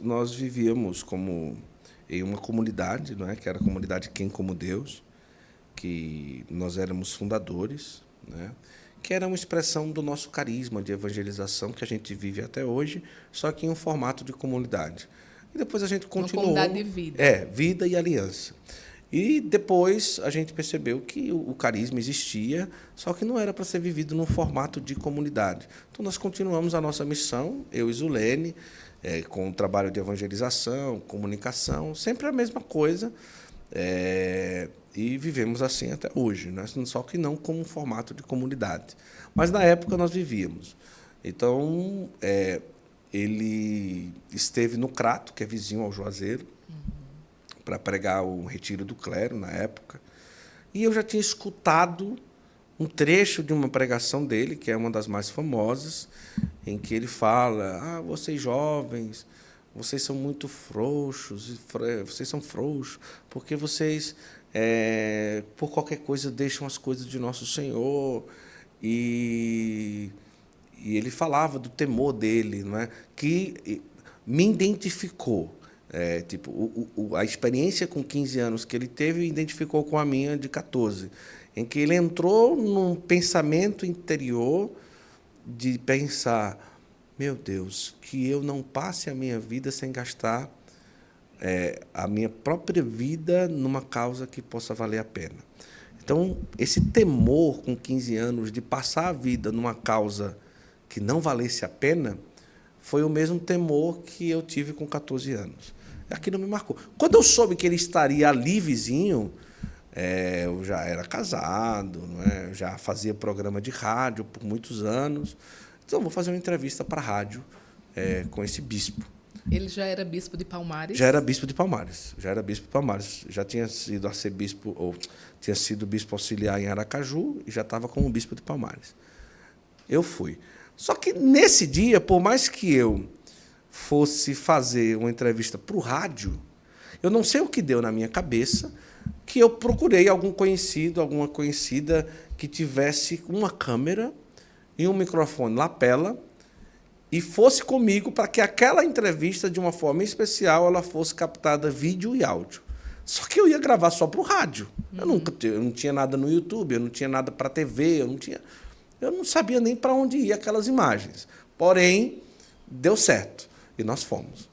nós vivíamos como em uma comunidade, não é? Que era a comunidade Quem Como Deus, que nós éramos fundadores, né? Que era uma expressão do nosso carisma de evangelização que a gente vive até hoje, só que em um formato de comunidade. E depois a gente continuou. Uma comunidade de vida. Vida e aliança. E depois a gente percebeu que o carisma existia, só que não era para ser vivido num formato de comunidade. Então, nós continuamos a nossa missão, eu e Zulene, com o trabalho de evangelização, comunicação, sempre a mesma coisa, e vivemos assim até hoje, né? Só que não como um formato de comunidade. Mas, na época, nós vivíamos. Então, ele esteve no Crato, que é vizinho ao Juazeiro, para pregar o Retiro do Clero, na época. E eu já tinha escutado um trecho de uma pregação dele, que é uma das mais famosas, em que ele fala: vocês jovens, vocês são muito frouxos, vocês são frouxos, porque vocês, por qualquer coisa, deixam as coisas de Nosso Senhor. E ele falava do temor dele, não é? Que me identificou. A experiência com 15 anos que ele teve identificou com a minha de 14, em que ele entrou num pensamento interior de pensar: meu Deus, que eu não passe a minha vida sem gastar a minha própria vida numa causa que possa valer a pena. Então, esse temor com 15 anos de passar a vida numa causa que não valesse a pena foi o mesmo temor que eu tive com 14 anos. Aquilo me marcou. Quando eu soube que ele estaria ali vizinho, eu já era casado, não é? Eu já fazia programa de rádio por muitos anos. Então, vou fazer uma entrevista para a rádio com esse bispo. Ele já era bispo de Palmares? Já era bispo de Palmares. Já tinha sido arcebispo, ou tinha sido bispo auxiliar em Aracaju e já estava como bispo de Palmares. Eu fui. Só que, nesse dia, por mais que eu fosse fazer uma entrevista para o rádio, eu não sei o que deu na minha cabeça, que eu procurei algum conhecido, alguma conhecida que tivesse uma câmera e um microfone lapela e fosse comigo para que aquela entrevista, de uma forma especial, ela fosse captada vídeo e áudio. Só que eu ia gravar só para o rádio. Eu não tinha nada no YouTube, eu não tinha nada para a TV, eu não sabia nem para onde ia aquelas imagens. Porém, deu certo. E nós fomos.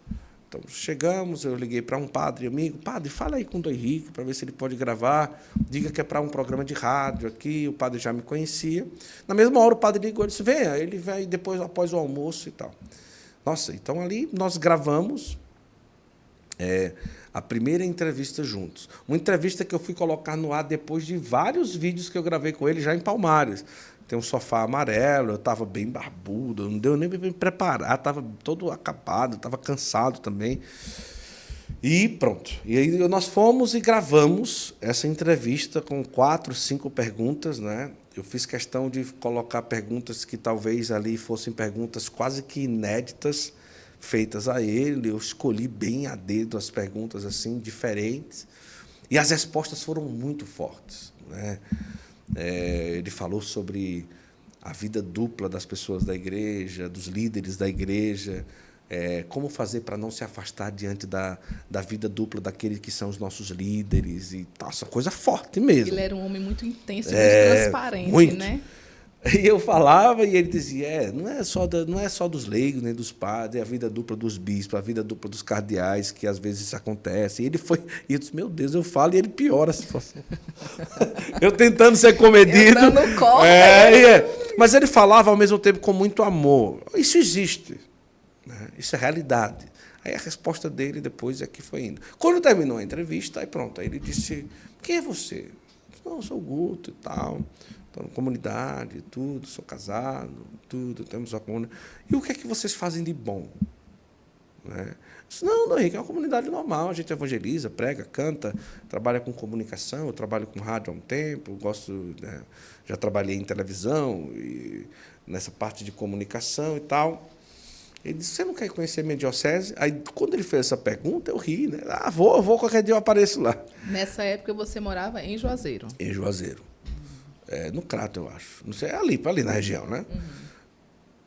Então, chegamos, eu liguei para um padre amigo: padre, fala aí com o Dom Henrique para ver se ele pode gravar, diga que é para um programa de rádio aqui. O padre já me conhecia. Na mesma hora, o padre ligou e disse: venha, ele vai depois, após o almoço e tal. Nossa, então ali nós gravamos a primeira entrevista juntos. Uma entrevista que eu fui colocar no ar depois de vários vídeos que eu gravei com ele já em Palmares. Tem um sofá amarelo, eu estava bem barbudo, não deu nem para me preparar, estava todo acabado, estava cansado também. E pronto. E aí nós fomos e gravamos essa entrevista com 4, 5 perguntas, né? Eu fiz questão de colocar perguntas que talvez ali fossem perguntas quase que inéditas, feitas a ele. Eu escolhi bem a dedo as perguntas assim, diferentes. E as respostas foram muito fortes, né? Ele falou sobre a vida dupla das pessoas da igreja, dos líderes da igreja, como fazer para não se afastar diante da vida dupla daqueles que são os nossos líderes. E essa coisa forte mesmo. Ele era um homem muito intenso e muito transparente, muito. Né? E eu falava e ele dizia: não é só dos leigos nem dos padres, é a vida dupla dos bispos, a vida dupla dos cardeais, que às vezes isso acontece. E eu disse: meu Deus, eu falo e ele piora a situação. Eu tentando ser comedido. Entrando no colo. Mas ele falava ao mesmo tempo com muito amor. Isso existe, né? Isso é realidade. Aí a resposta dele depois é que foi indo. Quando terminou a entrevista, aí pronto, aí ele disse: quem é você? Eu disse: não, eu sou o Guto e tal. Estou na comunidade, tudo, sou casado, tudo, temos uma comunidade. E o que é que vocês fazem de bom? Né? Disse: não, Dom Henrique, é uma comunidade normal, a gente evangeliza, prega, canta, trabalha com comunicação, eu trabalho com rádio há um tempo, gosto, né, já trabalhei em televisão, e nessa parte de comunicação e tal. Ele disse: você não quer conhecer a minha diocese? Aí, quando ele fez essa pergunta, eu ri, né? Vou, qualquer dia eu apareço lá. Nessa época, você morava em Juazeiro? Em Juazeiro. No Crato, eu acho. Não sei, ali na região, né?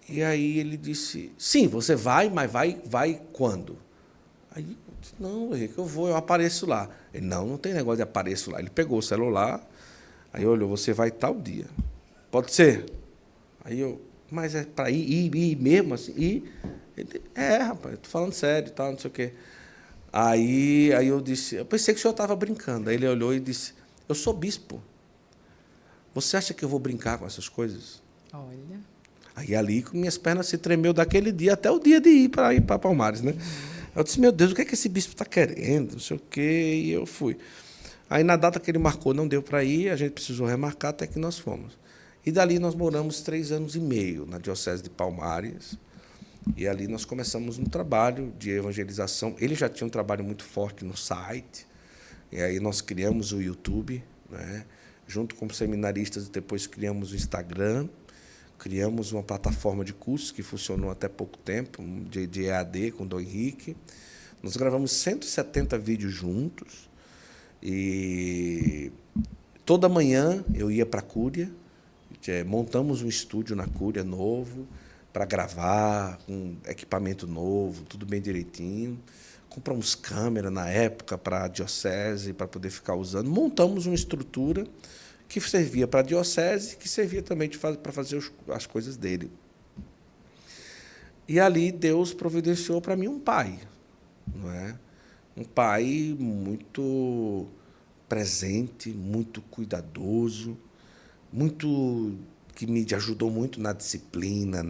E aí ele disse: sim, você vai, mas vai quando? Aí eu disse, não, Henrique, eu apareço lá. Ele, não tem negócio de apareço lá. Ele pegou o celular, aí olhou, você vai tal dia. Pode ser? Aí eu, mas é para ir mesmo assim? Ir? Ele, rapaz, eu tô falando sério e tal, não sei o quê. Aí eu disse, eu pensei que o senhor estava brincando. Aí ele olhou e disse, eu sou bispo. Você acha que eu vou brincar com essas coisas? Olha. Aí ali, com minhas pernas se tremeu daquele dia até o dia de ir para Palmares, né? Eu disse, meu Deus, o que é que esse bispo está querendo? Não sei o quê. E eu fui. Aí, na data que ele marcou, não deu para ir, a gente precisou remarcar até que nós fomos. E dali nós moramos 3 anos e meio na Diocese de Palmares. E ali nós começamos um trabalho de evangelização. Ele já tinha um trabalho muito forte no site. E aí nós criamos o YouTube, né? Junto com os seminaristas, depois criamos o Instagram, criamos uma plataforma de cursos que funcionou até pouco tempo, de EAD com o Dom Henrique. Nós gravamos 170 vídeos juntos. E toda manhã eu ia para a Cúria, montamos um estúdio na Cúria novo, para gravar, com equipamento novo, tudo bem direitinho. Compramos câmera na época para a diocese, para poder ficar usando. Montamos uma estrutura que servia para a diocese, que servia também para fazer as coisas dele. E ali Deus providenciou para mim um pai, não é? Um pai muito presente, muito cuidadoso, muito que me ajudou muito na disciplina,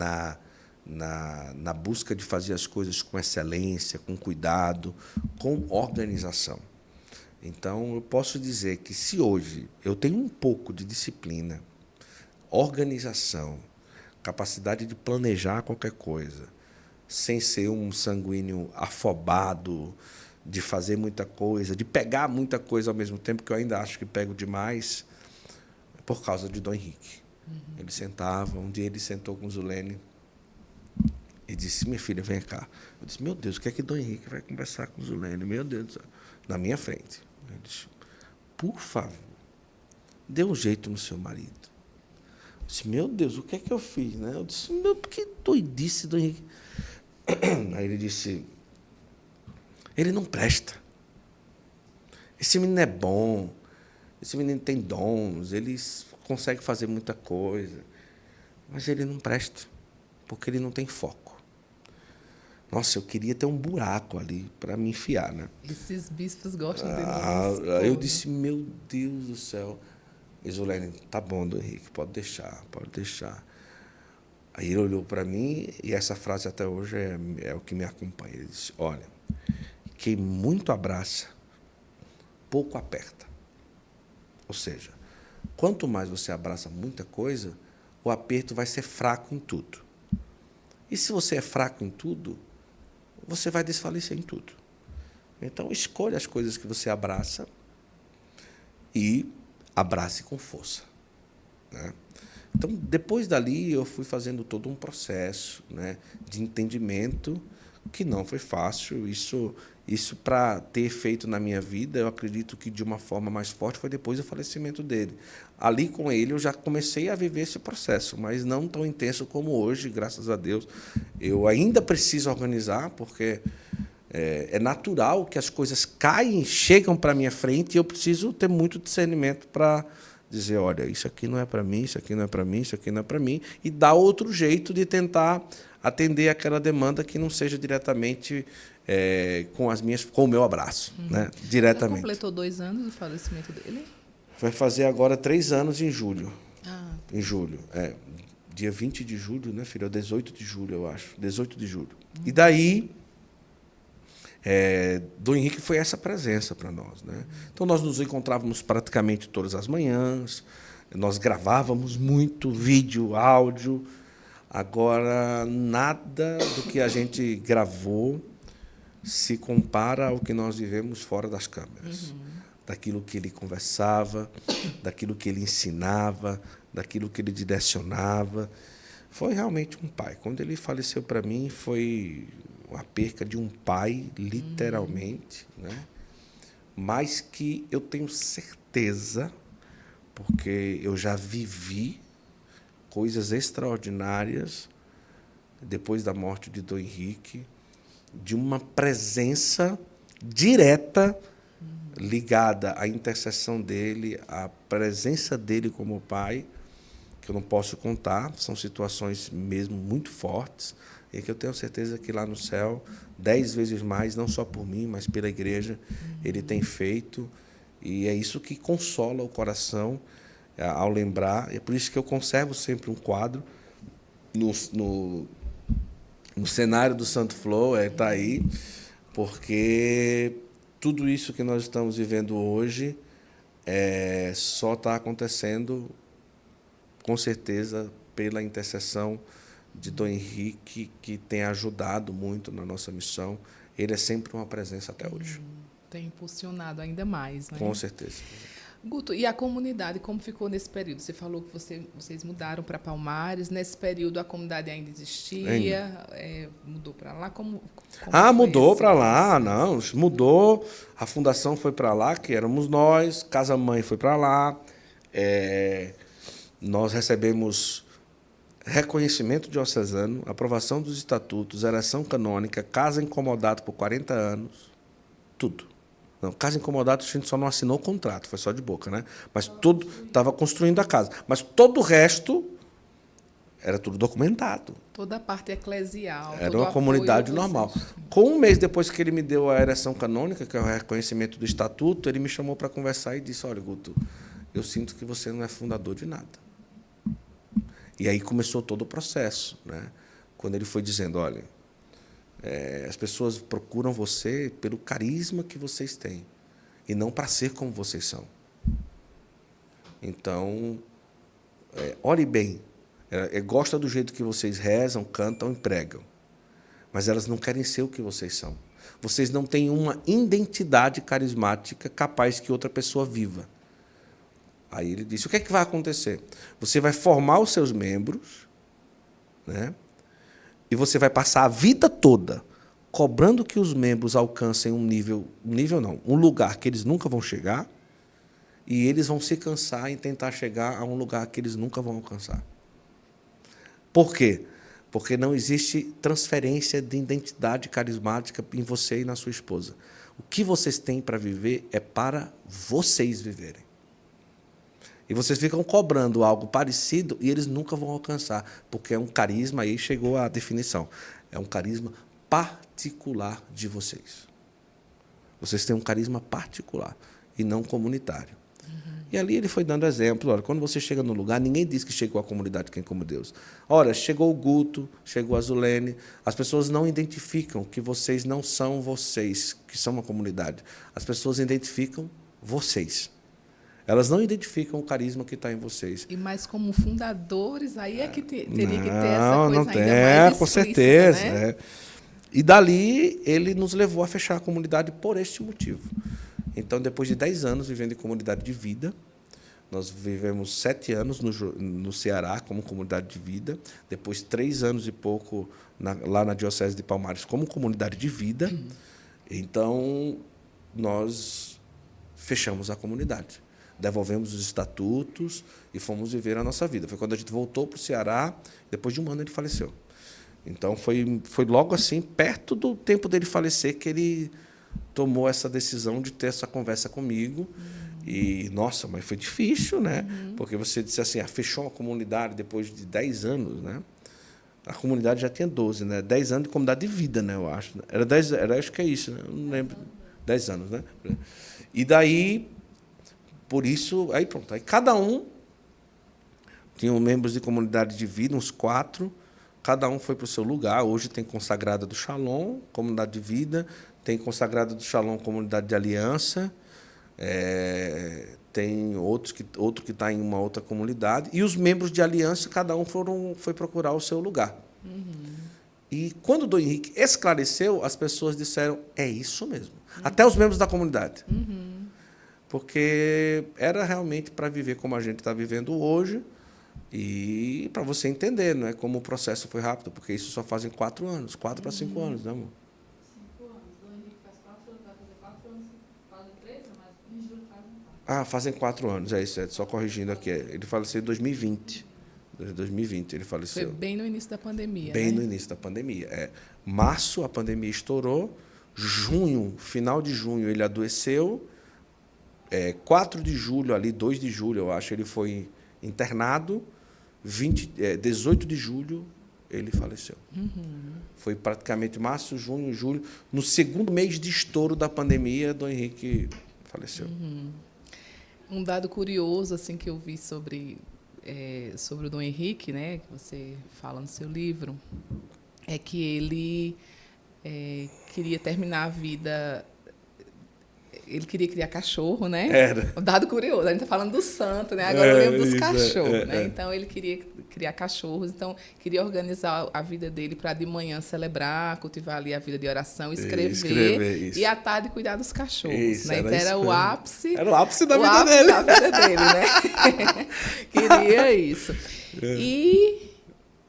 na busca de fazer as coisas com excelência, com cuidado, com organização. Então, eu posso dizer que se hoje eu tenho um pouco de disciplina, organização, capacidade de planejar qualquer coisa, sem ser um sanguíneo afobado, de fazer muita coisa, de pegar muita coisa ao mesmo tempo, que eu ainda acho que pego demais, é por causa de Dom Henrique. Ele sentava, um dia ele sentou com Zulene e disse, minha filha, vem cá. Eu disse, meu Deus, o que é que Dom Henrique vai conversar com Zulene? Meu Deus do céu. Na minha frente. Ele disse, por favor, dê um jeito no seu marido. Eu disse, meu Deus, o que é que eu fiz? Né? Eu disse, meu, que doidice, Dom Henrique. Aí ele disse, ele não presta. Esse menino é bom, esse menino tem dons, ele consegue fazer muita coisa, mas ele não presta, porque ele não tem foco. Nossa, eu queria ter um buraco ali para me enfiar, né? Esses bispos gostam de nós. Aí eu disse, meu Deus do céu. Isolene, tá bom, Dom Henrique, pode deixar, pode deixar. Aí ele olhou para mim, e essa frase até hoje é o que me acompanha. Ele disse, olha, quem muito abraça, pouco aperta. Ou seja, quanto mais você abraça muita coisa, o aperto vai ser fraco em tudo. E se você é fraco em tudo, você vai desfalecer em tudo. Então, escolha as coisas que você abraça e abrace com força, né? Então, depois dali, eu fui fazendo todo um processo, né, de entendimento que não foi fácil. Isso para ter efeito na minha vida, eu acredito que de uma forma mais forte foi depois do falecimento dele. Ali com ele eu já comecei a viver esse processo, mas não tão intenso como hoje, graças a Deus. Eu ainda preciso organizar, porque é natural que as coisas caem, chegam para a minha frente, e eu preciso ter muito discernimento para dizer, olha, isso aqui não é para mim, isso aqui não é para mim, isso aqui não é para mim, e dar outro jeito de tentar atender aquela demanda que não seja diretamente com o meu abraço, né? Diretamente. Você completou 2 anos do falecimento dele? Vai fazer agora 3 anos em julho. Ah. Em julho, dia 20 de julho, né, filho? É 18 de julho, eu acho. 18 de julho. E daí, Dom Henrique foi essa presença para nós, né? Então, nós nos encontrávamos praticamente todas as manhãs, nós gravávamos muito vídeo, áudio. Agora, nada do que a gente gravou se compara ao que nós vivemos fora das câmeras. Daquilo que ele conversava, daquilo que ele ensinava, daquilo que ele direcionava. Foi realmente um pai. Quando ele faleceu para mim, foi a perca de um pai, literalmente, né? Mas que eu tenho certeza, porque eu já vivi coisas extraordinárias depois da morte de Dom Henrique, de uma presença direta ligada à intercessão dele, à presença dele como pai, que eu não posso contar, são situações mesmo muito fortes, e que eu tenho certeza que lá no céu, 10 vezes mais, não só por mim, mas pela igreja, ele tem feito, e é isso que consola o coração ao lembrar, é por isso que eu conservo sempre um quadro no cenário do Santo Flow, está aí, porque tudo isso que nós estamos vivendo hoje só está acontecendo, com certeza, pela intercessão de Dom Henrique, que tem ajudado muito na nossa missão. Ele é sempre uma presença até hoje. Tem impulsionado ainda mais, né? Com certeza. Guto, e a comunidade, como ficou nesse período? Você falou que vocês mudaram para Palmares. Nesse período, a comunidade ainda existia? Mudou para lá? Como Mudou para lá. Não, mudou. A fundação foi para lá, que éramos nós. Casa-mãe foi para lá. Nós recebemos reconhecimento diocesano, aprovação dos estatutos, eleição canônica, casa incomodado por 40 anos, tudo. Não, casa incomodado a gente só não assinou o contrato, foi só de boca, né? Mas tudo estava construindo a casa. Mas todo o resto era tudo documentado. Toda a parte eclesial. Era uma comunidade normal. Com um mês depois que ele me deu a ereção canônica, que é o reconhecimento do estatuto, ele me chamou para conversar e disse: olha, Guto, eu sinto que você não é fundador de nada. E aí começou todo o processo, né? Quando ele foi dizendo: olha, as pessoas procuram você pelo carisma que vocês têm e não para ser como vocês são. Então, ore bem. Gosta do jeito que vocês rezam, cantam e pregam. Mas elas não querem ser o que vocês são. Vocês não têm uma identidade carismática capaz que outra pessoa viva. Aí ele disse: o que é que vai acontecer? Você vai formar os seus membros, né? E você vai passar a vida toda cobrando que os membros alcancem um lugar que eles nunca vão chegar, e eles vão se cansar em tentar chegar a um lugar que eles nunca vão alcançar. Por quê? Porque não existe transferência de identidade carismática em você e na sua esposa. O que vocês têm para viver é para vocês viverem. E vocês ficam cobrando algo parecido e eles nunca vão alcançar, porque é um carisma, aí chegou a definição, é um carisma particular de vocês. Vocês têm um carisma particular e não comunitário. E ali ele foi dando exemplo. Olha, quando você chega no lugar, ninguém diz que chegou a comunidade Quem Como Deus. Olha, chegou o Guto, chegou a Zulene. As pessoas não identificam que vocês não são vocês, que são uma comunidade. As pessoas identificam vocês. Elas não identificam o carisma que está em vocês. E mais como fundadores, aí é que teria que ter essa coisa ainda mais com explícita, certeza. Né? E dali ele nos levou a fechar a comunidade por este motivo. Então, depois de 10 anos vivendo em comunidade de vida, nós vivemos 7 anos no Ceará como comunidade de vida, depois 3 anos e pouco lá na Diocese de Palmares como comunidade de vida. Então, nós fechamos a comunidade. Devolvemos os estatutos e fomos viver a nossa vida. Foi quando a gente voltou para o Ceará, depois de um ano ele faleceu. Então, foi logo assim, perto do tempo dele falecer, que ele tomou essa decisão de ter essa conversa comigo. E, nossa, mas foi difícil, né? Porque você disse assim, fechou uma comunidade depois de 10 anos, né? A comunidade já tinha 12, né? 10 anos de comunidade de vida, né? Eu acho. Acho que é isso, né? Eu não lembro. 10 anos, né? E daí, por isso, aí pronto. Aí cada um tinha membros de comunidade de vida, uns 4. Cada um foi para o seu lugar. Hoje tem Consagrada do Shalom, comunidade de vida. Tem Consagrada do Shalom, comunidade de aliança. Tem outro que está em uma outra comunidade. E os membros de aliança, cada um foi procurar o seu lugar. E quando o Dom Henrique esclareceu, as pessoas disseram: é isso mesmo. Até os membros da comunidade. Porque era realmente para viver como a gente está vivendo hoje. E para você entender, não é como o processo foi rápido, porque isso só fazem 4 anos, 4 para 5 anos, né, amor? 5 anos. O Dom Henrique faz 4 anos, vai fazer 4 anos, fazem 3, mas em julho fazem 4. Fazem 4 anos, é isso, só corrigindo aqui. Ele faleceu em 2020. 2020 ele Foi faleceu. bem no início da pandemia, Bem né? no início da pandemia. Março, a pandemia estourou. Junho, final de junho, ele adoeceu. 4 de julho, ali, 2 de julho, eu acho, ele foi internado. 18 de julho, ele faleceu. Foi praticamente março, junho, julho. No segundo mês de estouro da pandemia, Dom Henrique faleceu. Um dado curioso assim que eu vi sobre o Dom Henrique, né, que você fala no seu livro, é que ele queria terminar a vida. Ele queria criar cachorro, né? Era. Um dado curioso. A gente está falando do santo, né? Agora eu lembro dos isso, cachorros, né? Então, ele queria criar cachorros. Então, queria organizar a vida dele para de manhã celebrar, cultivar ali a vida de oração, escrever isso. E à tarde cuidar dos cachorros. Isso, né? era Então, era isso o mesmo. ápice. Era o ápice da o vida ápice dele. da vida dele, né? Queria isso. E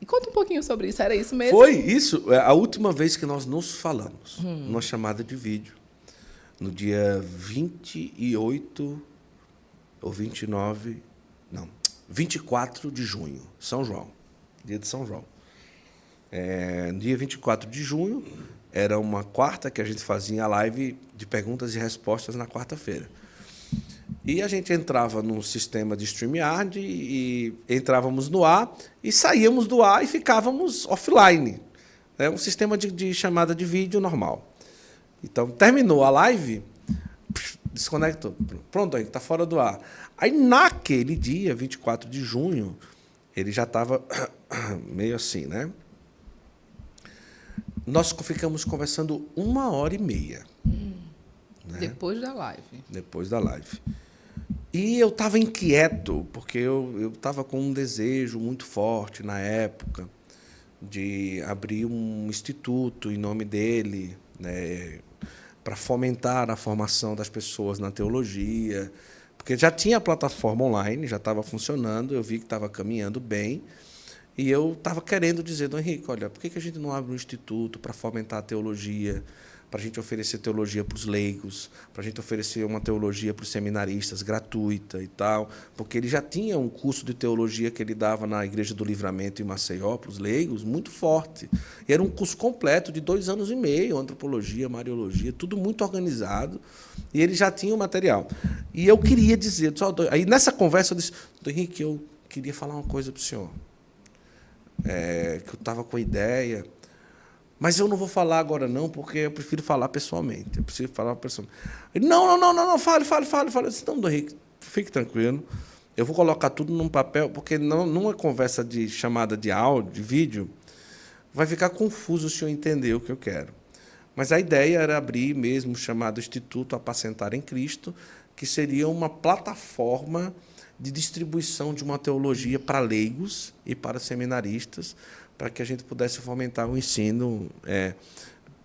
conta um pouquinho sobre isso. Era isso mesmo? Foi isso. A última vez que nós nos falamos, numa chamada de vídeo, no dia 28 ou 29, não, 24 de junho, São João, dia de São João. No dia 24 de junho, era uma quarta que a gente fazia a live de perguntas e respostas na quarta-feira. E a gente entrava no sistema de StreamYard e entrávamos no ar e saíamos do ar e ficávamos offline. É um sistema de chamada de vídeo normal. Então, terminou a live, desconectou. Pronto, aí está fora do ar. Aí, naquele dia, 24 de junho, ele já estava meio assim, né? Nós ficamos conversando 1h30. Né? Depois da live. Depois da live. E eu estava inquieto, porque eu estava com um desejo muito forte na época de abrir um instituto em nome dele, né, para fomentar a formação das pessoas na teologia, porque já tinha a plataforma online, já estava funcionando, eu vi que estava caminhando bem, e eu estava querendo dizer, Dom Henrique, olha, por que a gente não abre um instituto para fomentar a teologia, para a gente oferecer teologia para os leigos, para a gente oferecer uma teologia para os seminaristas gratuita e tal, porque ele já tinha um curso de teologia que ele dava na Igreja do Livramento em Maceió para os leigos, muito forte. E era um curso completo de 2 anos e meio, antropologia, mariologia, tudo muito organizado, e ele já tinha o material. E eu queria dizer, aí nessa conversa eu disse, Dom Henrique, eu queria falar uma coisa para o senhor, que eu estava com a ideia. Mas eu não vou falar agora, não, porque eu prefiro falar pessoalmente. Eu preciso falar pessoalmente. Ele, não, fale. Eu disse, não, Dom Henrique, fique tranquilo. Eu vou colocar tudo num papel, porque numa conversa de chamada de áudio, de vídeo, vai ficar confuso o senhor entender o que eu quero. Mas a ideia era abrir mesmo o chamado Instituto Apacentar em Cristo, que seria uma plataforma de distribuição de uma teologia para leigos e para seminaristas, para que a gente pudesse fomentar o ensino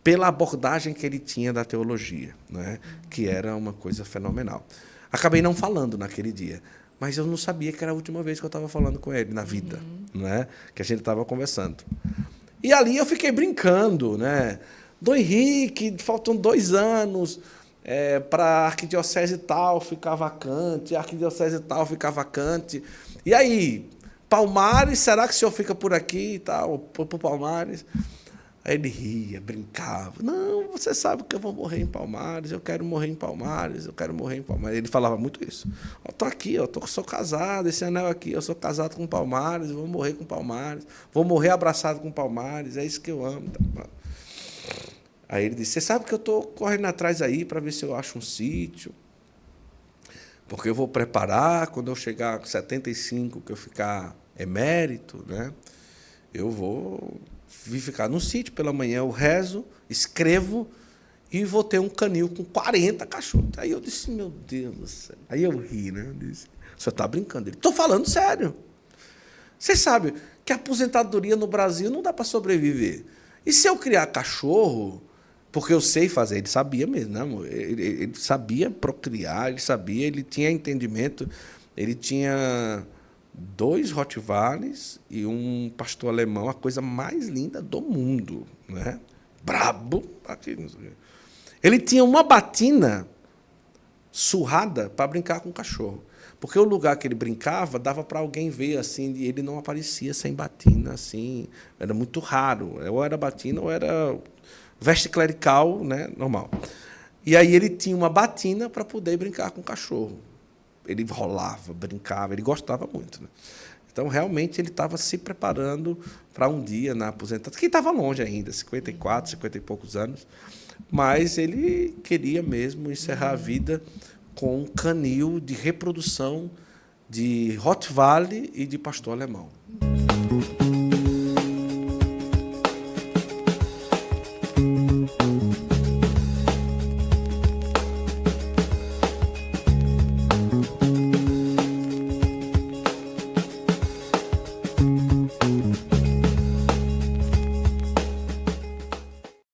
pela abordagem que ele tinha da teologia, né? Que era uma coisa fenomenal. Acabei não falando naquele dia, mas eu não sabia que era a última vez que eu estava falando com ele na vida, né? Que a gente estava conversando. E ali eu fiquei brincando, né? Dom Henrique, faltam 2 anos para a arquidiocese tal ficar vacante, a arquidiocese tal ficar vacante. E aí, Palmares, será que o senhor fica por aqui e tal, por Palmares? Aí ele ria, brincava. Não, você sabe que eu vou morrer em Palmares, eu quero morrer em Palmares, eu quero morrer em Palmares. Ele falava muito isso. Estou aqui, sou casado, esse anel aqui, eu sou casado com Palmares, vou morrer com Palmares, vou morrer abraçado com Palmares, é isso que eu amo. Aí ele disse, você sabe que eu estou correndo atrás aí para ver se eu acho um sítio, porque eu vou preparar, quando eu chegar com 75, que eu ficar emérito, né? Eu vou vir ficar no sítio, pela manhã eu rezo, escrevo e vou ter um canil com 40 cachorros. Aí eu disse, meu Deus do céu. Aí eu ri, né? Eu disse, o senhor está brincando? Ele, estou falando sério. Você sabe que a aposentadoria no Brasil não dá para sobreviver. E se eu criar cachorro, porque eu sei fazer, ele sabia mesmo, né, amor? Ele sabia procriar, ele tinha entendimento, ele tinha 2 Rottweilers e um pastor alemão, a coisa mais linda do mundo, né? Brabo. Ele tinha uma batina surrada para brincar com o cachorro. Porque o lugar que ele brincava dava para alguém ver, assim, e ele não aparecia sem batina, assim, era muito raro. Ou era batina ou era veste clerical, né, normal. E aí ele tinha uma batina para poder brincar com o cachorro. Ele rolava, brincava, ele gostava muito, né? Então, realmente, ele estava se preparando para um dia na aposentadoria, que estava longe ainda, 54, 50 e poucos anos, mas ele queria mesmo encerrar a vida com um canil de reprodução de Rottweiler e de pastor alemão.